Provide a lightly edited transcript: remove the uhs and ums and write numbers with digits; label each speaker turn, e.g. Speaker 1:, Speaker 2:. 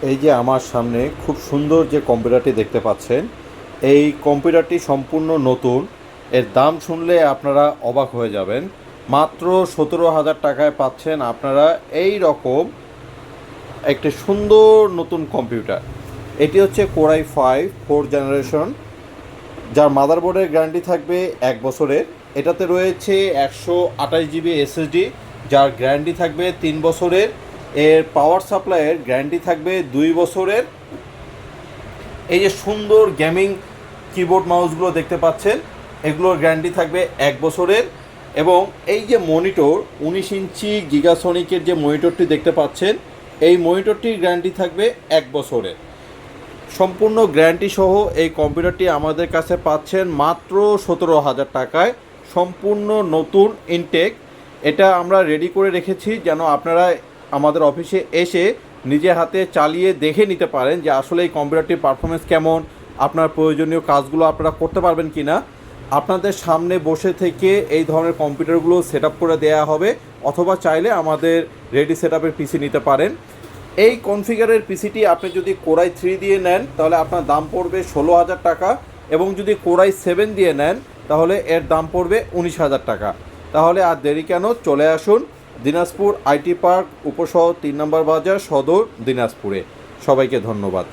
Speaker 1: এই যে আমার সামনে খুব সুন্দর যে কম্পিউটারটি দেখতে পাচ্ছেন, এই কম্পিউটারটি সম্পূর্ণ নতুন। এর দাম শুনলে আপনারা অবাক হয়ে যাবেন। মাত্র 17,000 টাকায় পাচ্ছেন আপনারা এই রকম একটি সুন্দর নতুন কম্পিউটার। এটি হচ্ছে কোরাই 5 4th জেনারেশন, যার মাদারবোর্ডের গ্যারান্টি থাকবে 1 বছরের। এটাতে রয়েছে 128 GB SSD, যার গ্যারান্টি থাকবে 3 বছরের। এর পাওয়ার সাপ্লাইয়ের গ্যারান্টি থাকবে 2 বছরের। এই যে সুন্দর গেমিং কিবোর্ড মাউসগুলো দেখতে পাচ্ছেন, এগুলোর গ্যারান্টি থাকবে 1 বছরের। এবং এই যে মনিটর 19 ইঞ্চি গিগাসনিকের যে মনিটরটি দেখতে পাচ্ছেন, এই মনিটরটির গ্যারান্টি থাকবে 1 বছরের। সম্পূর্ণ গ্যারান্টি সহ এই কম্পিউটারটি আমাদের কাছে পাচ্ছেন মাত্র 17,000 টাকায়, সম্পূর্ণ নতুন ইনটেক। এটা আমরা রেডি করে রেখেছি যেন আপনারা আমাদের অফিসে এসে নিজে হাতে চালিয়ে দেখে নিতে পারেন যে আসলে এই কম্পিউটারটির পারফরমেন্স কেমন, আপনার প্রয়োজনীয় কাজগুলো আপনারা করতে পারবেন কি না। আপনাদের সামনে বসে থেকে এই ধরনের কম্পিউটারগুলো সেট আপ করে দেওয়া হবে, অথবা চাইলে আমাদের রেডি সেট আপের পিসি নিতে পারেন। এই কনফিগারের পিসিটি আপনি যদি কোরাই 3 দিয়ে নেন তাহলে আপনার দাম পড়বে 16,000 টাকা, এবং যদি কোরাই 7 দিয়ে নেন তাহলে এর দাম পড়বে 19,000 টাকা। তাহলে আর দেরি কেন, চলে আসুন দিনাজপুর আইটি পার্ক, উপসহ 3 নম্বর বাজার, সদর দিনাজপুরে। সবাইকে ধন্যবাদ।